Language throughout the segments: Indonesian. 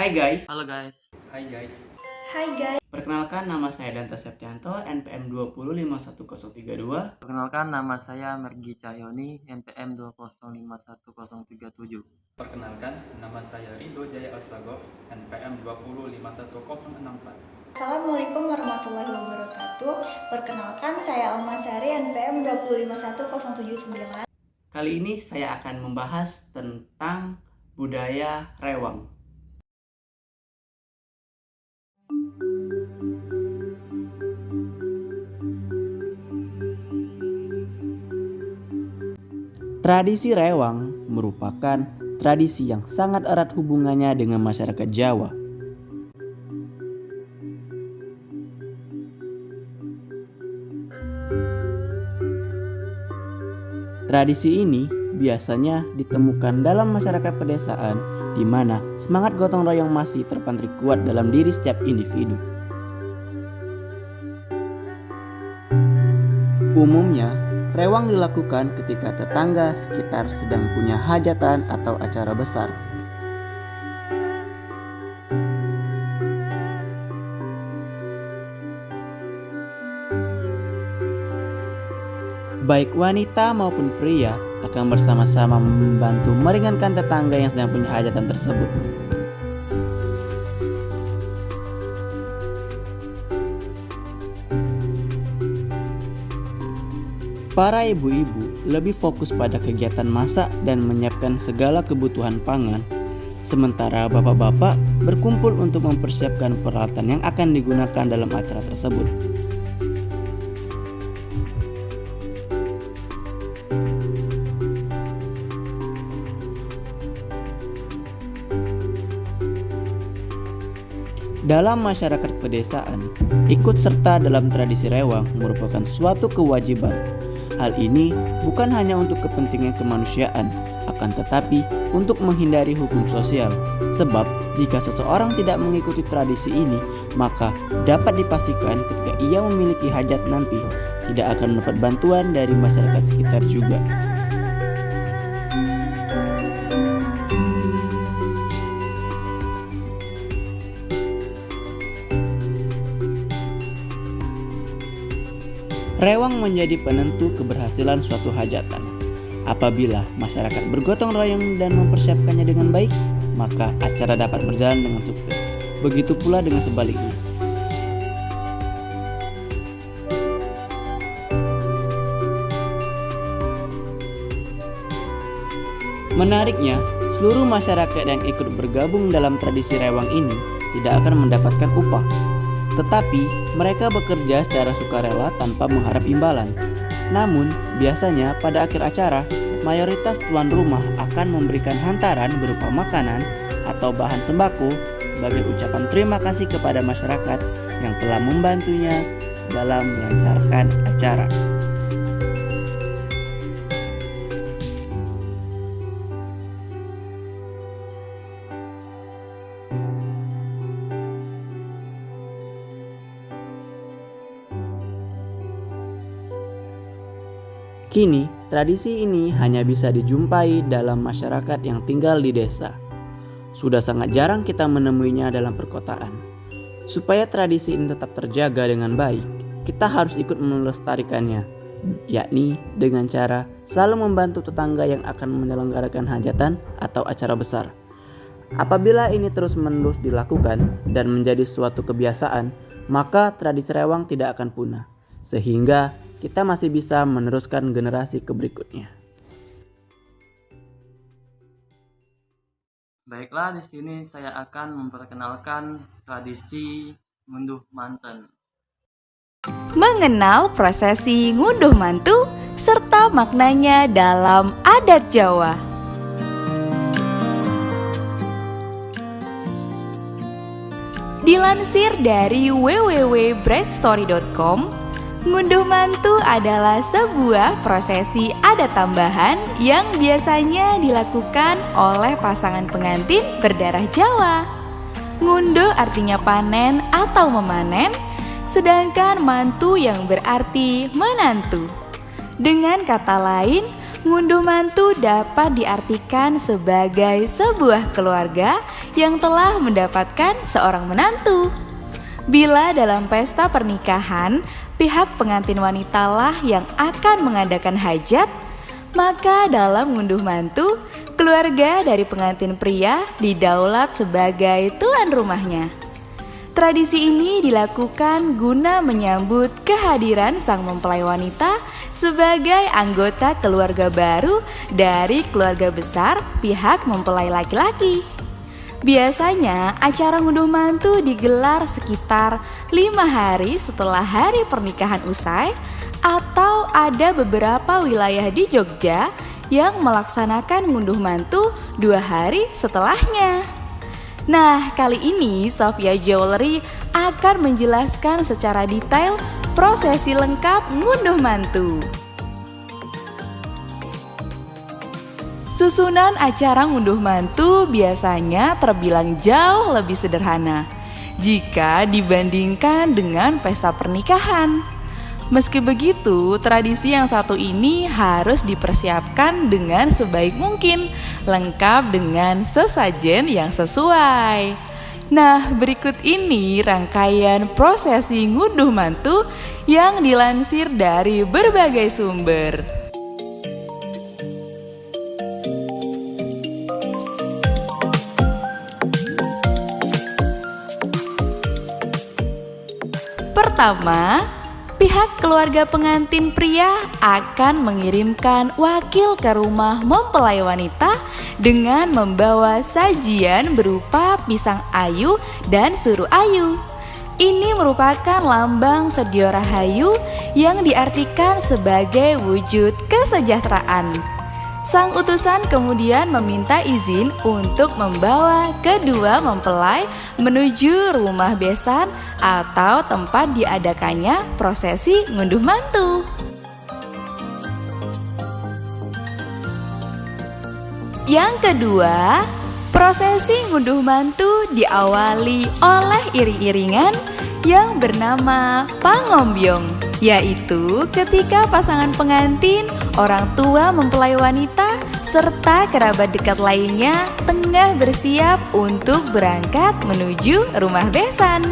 Hai guys. Halo guys. Hai guys. Hai guys. Perkenalkan nama saya Danta Septianto, NPM 2051032. Perkenalkan nama saya Mergi Cahyoni, NPM 2051037. Perkenalkan, nama saya Rido Jaya Assagof, NPM 2051064. Assalamualaikum warahmatullahi wabarakatuh. Perkenalkan, saya Alma Sari, NPM 2511079. Kali ini saya akan membahas tentang budaya rewang. Tradisi rewang merupakan tradisi yang sangat erat hubungannya dengan masyarakat Jawa. Tradisi ini biasanya ditemukan dalam masyarakat pedesaan di mana semangat gotong royong masih terpatri kuat dalam diri setiap individu. Umumnya, rewang dilakukan ketika tetangga sekitar sedang punya hajatan atau acara besar. Baik wanita maupun pria akan bersama-sama membantu meringankan tetangga yang sedang punya hajatan tersebut. Para ibu-ibu lebih fokus pada kegiatan masak dan menyiapkan segala kebutuhan pangan, sementara bapak-bapak berkumpul untuk mempersiapkan peralatan yang akan digunakan dalam acara tersebut. Dalam masyarakat pedesaan, ikut serta dalam tradisi rewang merupakan suatu kewajiban. Hal ini bukan hanya untuk kepentingan kemanusiaan, akan tetapi untuk menghindari hukum sosial. Sebab jika seseorang tidak mengikuti tradisi ini, maka dapat dipastikan ketika ia memiliki hajat nanti tidak akan mendapat bantuan dari masyarakat sekitar juga. Rewang menjadi penentu keberhasilan suatu hajatan. Apabila masyarakat bergotong royong dan mempersiapkannya dengan baik, maka acara dapat berjalan dengan sukses. Begitu pula dengan sebaliknya. Menariknya, seluruh masyarakat yang ikut bergabung dalam tradisi rewang ini tidak akan mendapatkan upah. Tetapi mereka bekerja secara sukarela tanpa mengharap imbalan. Namun biasanya pada akhir acara, mayoritas tuan rumah akan memberikan hantaran berupa makanan atau bahan sembako sebagai ucapan terima kasih kepada masyarakat yang telah membantunya dalam melancarkan acara. Kini, tradisi ini hanya bisa dijumpai dalam masyarakat yang tinggal di desa. Sudah sangat jarang kita menemuinya dalam perkotaan. Supaya tradisi ini tetap terjaga dengan baik, kita harus ikut melestarikannya, yakni dengan cara selalu membantu tetangga yang akan menyelenggarakan hajatan atau acara besar. Apabila ini terus-menerus dilakukan dan menjadi suatu kebiasaan, maka tradisi rewang tidak akan punah, sehingga kita masih bisa meneruskan generasi ke berikutnya. Baiklah, di sini saya akan memperkenalkan tradisi ngunduh manten. Mengenal prosesi ngunduh mantu serta maknanya dalam adat Jawa. Dilansir dari www.brightstory.com, ngunduh mantu adalah sebuah prosesi adat tambahan yang biasanya dilakukan oleh pasangan pengantin berdarah Jawa. Ngunduh artinya panen atau memanen, sedangkan mantu yang berarti menantu. Dengan kata lain, Ngunduh mantu dapat diartikan sebagai sebuah keluarga yang telah mendapatkan seorang menantu. Bila dalam pesta pernikahan, pihak pengantin wanitalah yang akan mengadakan hajat, maka dalam ngunduh mantu, keluarga dari pengantin pria didaulat sebagai tuan rumahnya. Tradisi ini dilakukan guna menyambut kehadiran sang mempelai wanita sebagai anggota keluarga baru dari keluarga besar pihak mempelai laki-laki. Biasanya acara ngunduh mantu digelar sekitar 5 hari setelah hari pernikahan usai, atau ada beberapa wilayah di Jogja yang melaksanakan ngunduh mantu 2 hari setelahnya. Nah, kali ini Sofia Jewelry akan menjelaskan secara detail prosesi lengkap ngunduh mantu. Susunan acara ngunduh mantu biasanya terbilang jauh lebih sederhana jika dibandingkan dengan pesta pernikahan. Meski begitu, tradisi yang satu ini harus dipersiapkan dengan sebaik mungkin, lengkap dengan sesajen yang sesuai. Nah, berikut ini rangkaian prosesi ngunduh mantu yang dilansir dari berbagai sumber. Pertama, pihak keluarga pengantin pria akan mengirimkan wakil ke rumah mempelai wanita dengan membawa sajian berupa pisang ayu dan suruh ayu. Ini merupakan lambang sedio rahayu yang diartikan sebagai wujud kesejahteraan. Sang utusan kemudian meminta izin untuk membawa kedua mempelai menuju rumah besan atau tempat diadakannya prosesi ngunduh mantu. Yang kedua, prosesi ngunduh mantu diawali oleh iring-iringan yang bernama pangombyong, yaitu ketika pasangan pengantin, orang tua mempelai wanita, serta kerabat dekat lainnya tengah bersiap untuk berangkat menuju rumah besan.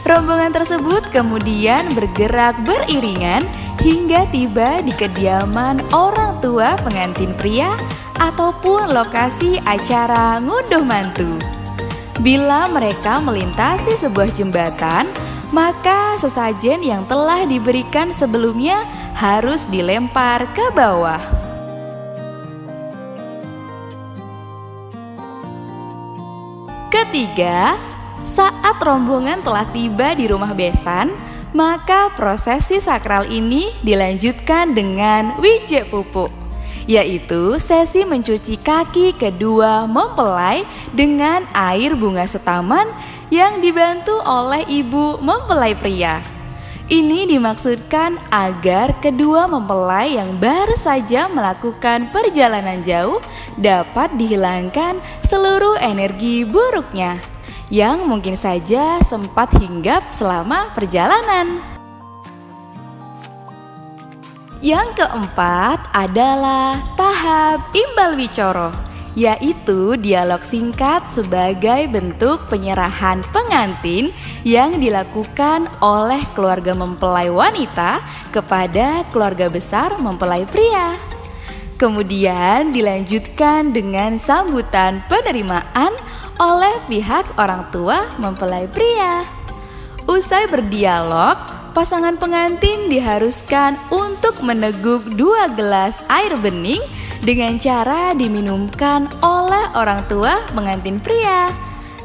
Rombongan tersebut kemudian bergerak beriringan hingga tiba di kediaman orang tua pengantin pria ataupun lokasi acara ngunduh mantu. Bila mereka melintasi sebuah jembatan, maka sesajen yang telah diberikan sebelumnya harus dilempar ke bawah. Ketiga, saat rombongan telah tiba di rumah besan, maka prosesi sakral ini dilanjutkan dengan wijek pupuk, yaitu sesi mencuci kaki kedua mempelai dengan air bunga setaman yang dibantu oleh ibu mempelai pria. Ini dimaksudkan agar kedua mempelai yang baru saja melakukan perjalanan jauh dapat dihilangkan seluruh energi buruknya yang mungkin saja sempat hinggap selama perjalanan. Yang keempat adalah tahap imbal wicoro, yaitu dialog singkat sebagai bentuk penyerahan pengantin yang dilakukan oleh keluarga mempelai wanita kepada keluarga besar mempelai pria. Kemudian dilanjutkan dengan sambutan penerimaan oleh pihak orang tua mempelai pria. Usai berdialog, pasangan pengantin diharuskan untuk meneguk 2 gelas air bening dengan cara diminumkan oleh orang tua pengantin pria.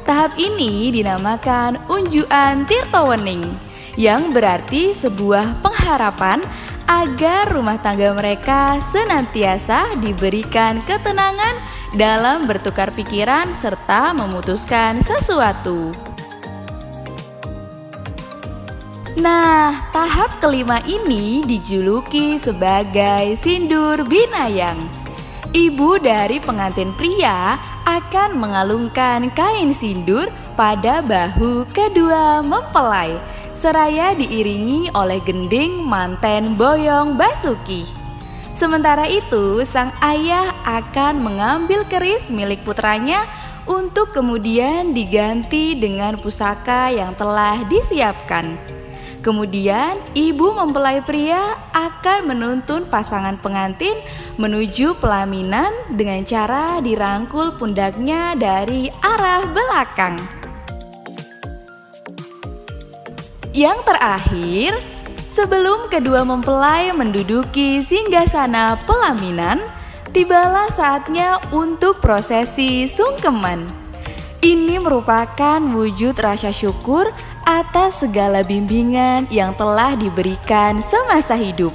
Tahap ini dinamakan unjuan tirtowening, yang berarti sebuah pengharapan agar rumah tangga mereka senantiasa diberikan ketenangan dalam bertukar pikiran serta memutuskan sesuatu. Nah, tahap kelima ini dijuluki sebagai sindur binayang. Ibu dari pengantin pria akan mengalungkan kain sindur pada bahu kedua mempelai, seraya diiringi oleh gending manten boyong basuki. Sementara itu, sang ayah akan mengambil keris milik putranya untuk kemudian diganti dengan pusaka yang telah disiapkan. Kemudian, ibu mempelai pria akan menuntun pasangan pengantin menuju pelaminan dengan cara dirangkul pundaknya dari arah belakang. Yang terakhir, sebelum kedua mempelai menduduki singgasana pelaminan, tibalah saatnya untuk prosesi sungkeman. Ini merupakan wujud rasa syukur atas segala bimbingan yang telah diberikan semasa hidup,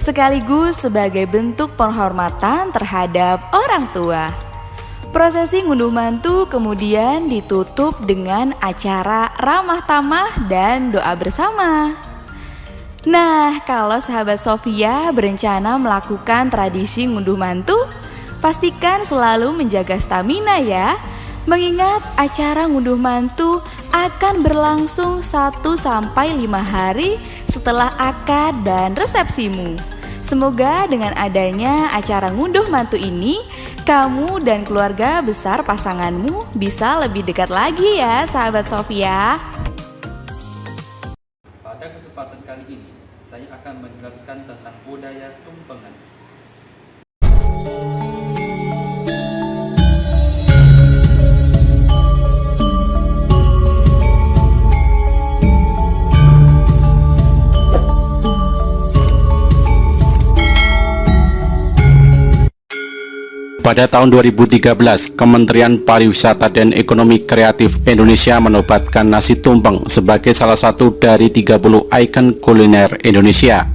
sekaligus sebagai bentuk penghormatan terhadap orang tua. Prosesi ngunduh mantu kemudian ditutup dengan acara ramah tamah dan doa bersama. Nah, kalau sahabat Sofia berencana melakukan tradisi ngunduh mantu, pastikan selalu menjaga stamina ya. Mengingat acara ngunduh mantu akan berlangsung 1-5 hari setelah akad dan resepsimu. Semoga dengan adanya acara ngunduh mantu ini, kamu dan keluarga besar pasanganmu bisa lebih dekat lagi ya sahabat Sofia. Pada kesempatan kali ini, saya akan menjelaskan tentang budaya tumpengan. Pada tahun 2013, Kementerian Pariwisata dan Ekonomi Kreatif Indonesia menobatkan nasi tumpeng sebagai salah satu dari 30 ikon kuliner Indonesia.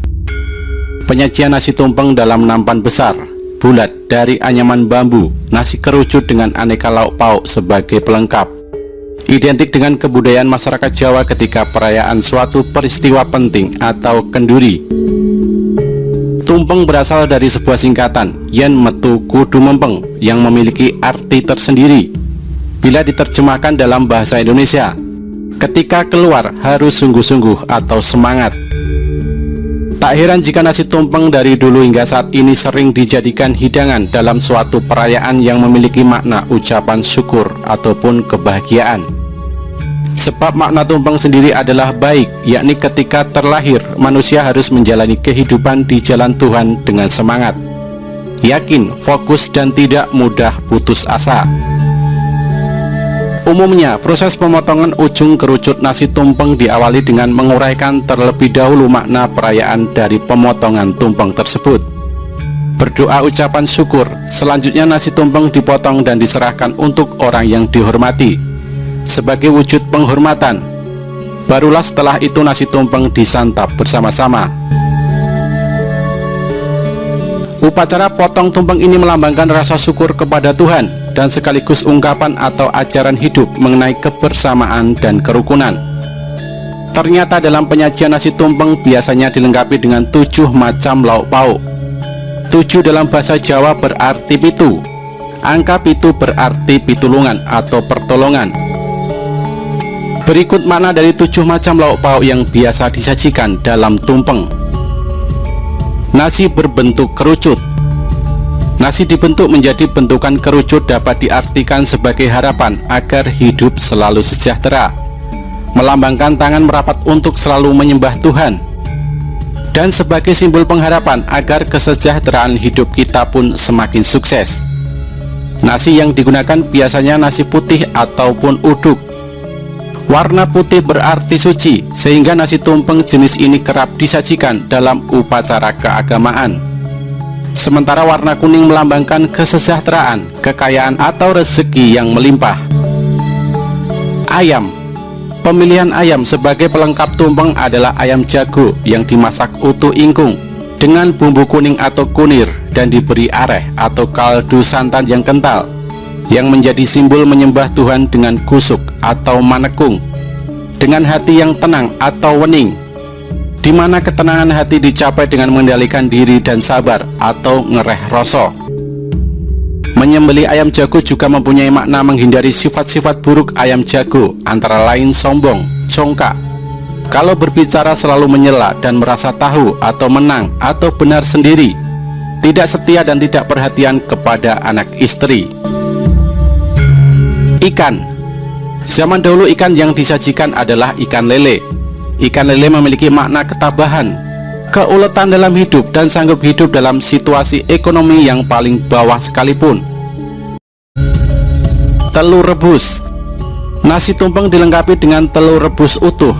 Penyajian nasi tumpeng dalam nampan besar, bulat dari anyaman bambu, nasi kerucut dengan aneka lauk pauk sebagai pelengkap. Identik dengan kebudayaan masyarakat Jawa ketika perayaan suatu peristiwa penting atau kenduri. Tumpeng berasal dari sebuah singkatan yen metu kudu mempeng yang memiliki arti tersendiri. Bila diterjemahkan dalam bahasa Indonesia, ketika keluar harus sungguh-sungguh atau semangat. Tak heran jika nasi tumpeng dari dulu hingga saat ini sering dijadikan hidangan dalam suatu perayaan yang memiliki makna ucapan syukur ataupun kebahagiaan. Sebab makna tumpeng sendiri adalah baik, yakni ketika terlahir manusia harus menjalani kehidupan di jalan Tuhan dengan semangat, yakin, fokus dan tidak mudah putus asa. Umumnya proses pemotongan ujung kerucut nasi tumpeng diawali dengan menguraikan terlebih dahulu makna perayaan dari pemotongan tumpeng tersebut. Berdoa ucapan syukur, selanjutnya nasi tumpeng dipotong dan diserahkan untuk orang yang dihormati sebagai wujud penghormatan. Barulah setelah itu nasi tumpeng disantap bersama-sama. Upacara potong tumpeng ini melambangkan rasa syukur kepada Tuhan dan sekaligus ungkapan atau ajaran hidup mengenai kebersamaan dan kerukunan. Ternyata dalam penyajian nasi tumpeng biasanya dilengkapi dengan 7 macam lauk pauk. 7 dalam bahasa Jawa berarti pitu. Angka pitu berarti pitulungan atau pertolongan. Berikut makna dari 7 macam lauk pauk yang biasa disajikan dalam tumpeng. Nasi berbentuk kerucut. Nasi dibentuk menjadi bentukan kerucut dapat diartikan sebagai harapan agar hidup selalu sejahtera, melambangkan tangan merapat untuk selalu menyembah Tuhan, dan sebagai simbol pengharapan agar kesejahteraan hidup kita pun semakin sukses. Nasi yang digunakan biasanya nasi putih ataupun uduk. Warna putih berarti suci, sehingga nasi tumpeng jenis ini kerap disajikan dalam upacara keagamaan. Sementara warna kuning melambangkan kesejahteraan, kekayaan atau rezeki yang melimpah. Ayam. Pemilihan ayam sebagai pelengkap tumpeng adalah ayam jago yang dimasak utuh ingkung dengan bumbu kuning atau kunir dan diberi areh atau kaldu santan yang kental, yang menjadi simbol menyembah Tuhan dengan kusuk atau manekung, dengan hati yang tenang atau wening, di mana ketenangan hati dicapai dengan mengendalikan diri dan sabar atau ngereh rasa. Menyembelih ayam jago juga mempunyai makna menghindari sifat-sifat buruk ayam jago, antara lain sombong, congkak. Kalau berbicara selalu menyela dan merasa tahu atau menang atau benar sendiri. tidak setia dan tidak perhatian kepada anak istri. Ikan. Zaman dahulu ikan yang disajikan adalah ikan lele. Ikan lele memiliki makna ketabahan, keuletan dalam hidup, dan sanggup hidup dalam situasi ekonomi yang paling bawah sekalipun. Telur rebus. Nasi tumpeng dilengkapi dengan telur rebus utuh.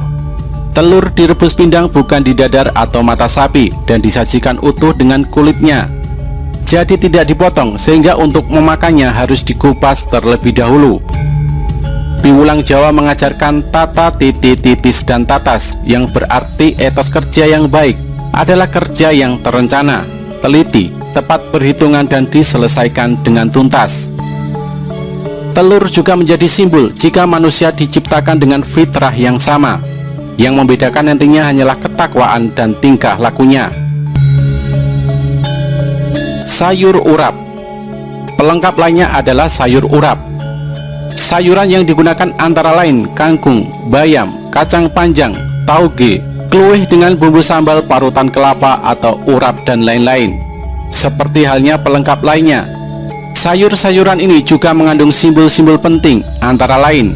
Telur direbus pindang, bukan di dadar atau mata sapi, dan disajikan utuh dengan kulitnya. Jadi tidak dipotong, sehingga untuk memakannya harus dikupas terlebih dahulu. Piwulang Jawa mengajarkan tata, titis, dan tatas, yang berarti etos kerja yang baik adalah kerja yang terencana, teliti, tepat perhitungan, dan diselesaikan dengan tuntas. Telur juga menjadi simbol jika manusia diciptakan dengan fitrah yang sama. Yang membedakan nantinya hanyalah ketakwaan dan tingkah lakunya. Sayur urap. Pelengkap lainnya adalah sayur urap. Sayuran yang digunakan antara lain kangkung, bayam, kacang panjang, tauge, kluwih dengan bumbu sambal, parutan kelapa atau urap, dan lain-lain. Seperti halnya pelengkap lainnya, sayur-sayuran ini juga mengandung simbol-simbol penting, antara lain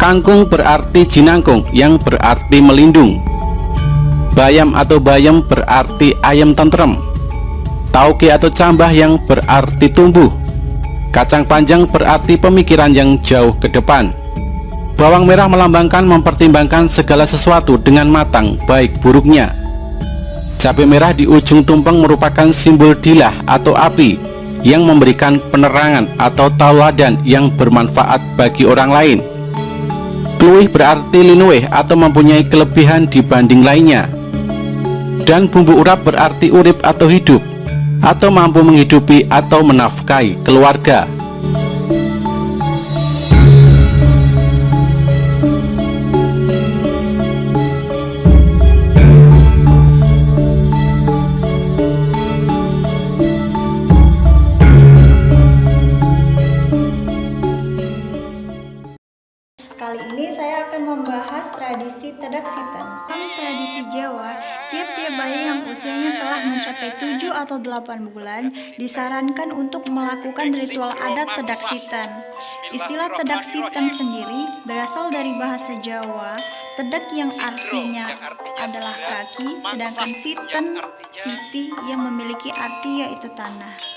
kangkung berarti jinangkung, yang berarti melindung. Bayam atau bayam berarti ayam tentrem. Tauge atau cambah yang berarti tumbuh. Kacang panjang berarti pemikiran yang jauh ke depan. Bawang merah melambangkan mempertimbangkan segala sesuatu dengan matang, baik buruknya. Cabai merah di ujung tumpeng merupakan simbol dilah atau api, yang memberikan penerangan atau tauladan yang bermanfaat bagi orang lain. Kluwih berarti linuwih atau mempunyai kelebihan dibanding lainnya. Dan bumbu urap berarti urip atau hidup, atau mampu menghidupi atau menafkahi keluarga. Kali ini saya akan membahas tradisi Tedak Sitan. Dalam tradisi Jawa, tiap-tiap bayi yang usianya telah mencapai 7 atau 8 bulan disarankan untuk melakukan ritual adat Tedak Sitan. Istilah Tedak Sitan sendiri berasal dari bahasa Jawa, tedak yang artinya adalah kaki, sedangkan sitan, siti yang memiliki arti yaitu tanah.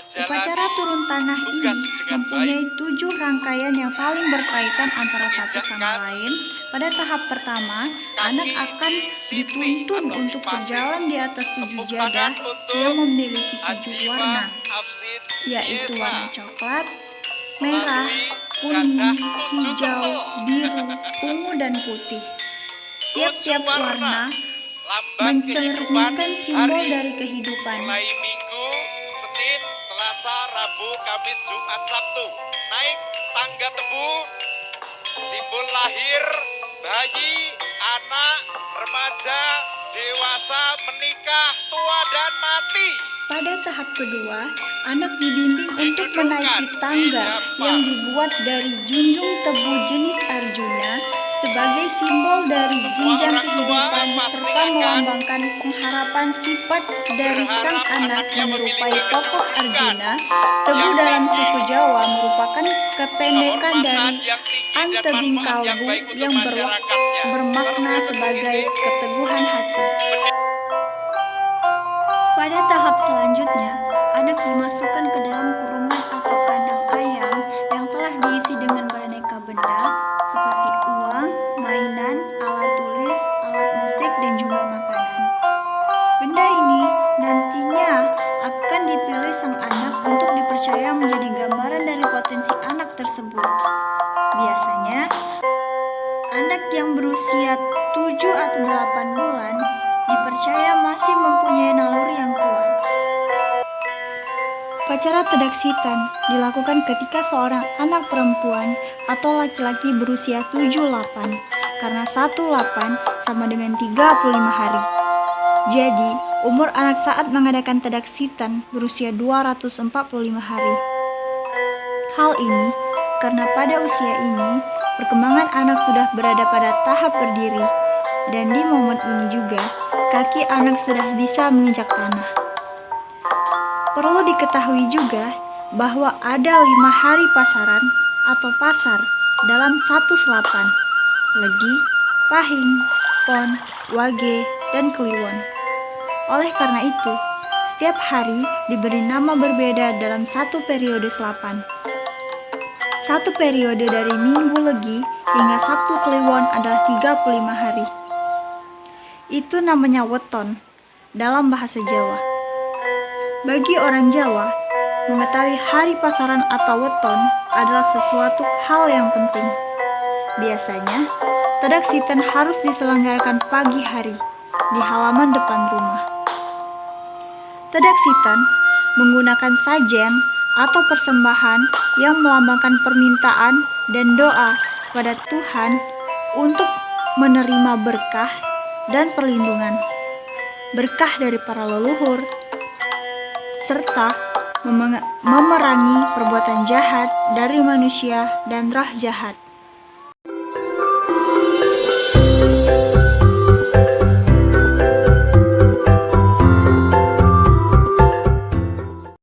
Upacara turun tanah ini mempunyai 7 rangkaian yang saling berkaitan antara satu sama lain. Pada tahap pertama, anak akan dituntun untuk berjalan di atas 7 jadah yang memiliki 7 warna, yaitu warna coklat, merah, kuning, hijau, biru, ungu, dan putih. Tiap-tiap warna mencerminkan simbol dari kehidupan. Senin, Selasa, Rabu, Kamis, Jumat, Sabtu. Naik tangga tebu, simbol lahir, bayi, anak, remaja, dewasa, menikah, tua, dan mati. Pada tahap kedua, anak dibimbing untuk menaiki tangga yang dibuat dari junjung tebu jenis Arjuna sebagai simbol dari jenjang kehidupan serta melambangkan pengharapan sifat dari sang anak menyerupai tokoh Arjuna. Tebu dalam suku Jawa merupakan kependekan dari An Tebing Kalbu yang bermakna sebagai keteguhan hati. Pada tahap selanjutnya, anak dimasukkan ke dalam kurungan atau kandang ayam yang telah diisi dengan beraneka benda seperti uang, mainan, alat tulis, alat musik, dan juga makanan. Benda ini nantinya akan dipilih sang anak untuk dipercaya menjadi gambaran dari potensi anak tersebut. Biasanya, anak yang berusia 7 atau 8 bulan dipercaya masih mempunyai naluri yang kuat. Upacara Tedak Sitan dilakukan ketika seorang anak perempuan atau laki-laki berusia 7-8, karena 1-8 sama dengan 35 hari. Jadi, umur anak saat mengadakan Tedak Sitan berusia 245 hari. Hal ini karena pada usia ini, perkembangan anak sudah berada pada tahap berdiri, dan di momen ini juga, kaki anak sudah bisa menginjak tanah. Perlu diketahui juga bahwa ada 5 hari pasaran atau pasar dalam satu selapan: Legi, Pahing, Pon, Wage, dan Kliwon. Oleh karena itu, setiap hari diberi nama berbeda dalam satu periode selapan. Satu periode dari Minggu Legi hingga Sabtu Kliwon adalah 35 hari. Itu namanya weton dalam bahasa Jawa. Bagi orang Jawa, mengetahui hari pasaran atau weton adalah sesuatu hal yang penting. Biasanya, tadaksitan harus diselenggarakan pagi hari di halaman depan rumah. Tadaksitan menggunakan sajen atau persembahan yang melambangkan permintaan dan doa kepada Tuhan untuk menerima berkah dan perlindungan, berkah dari para leluhur, serta memerangi perbuatan jahat dari manusia dan roh jahat.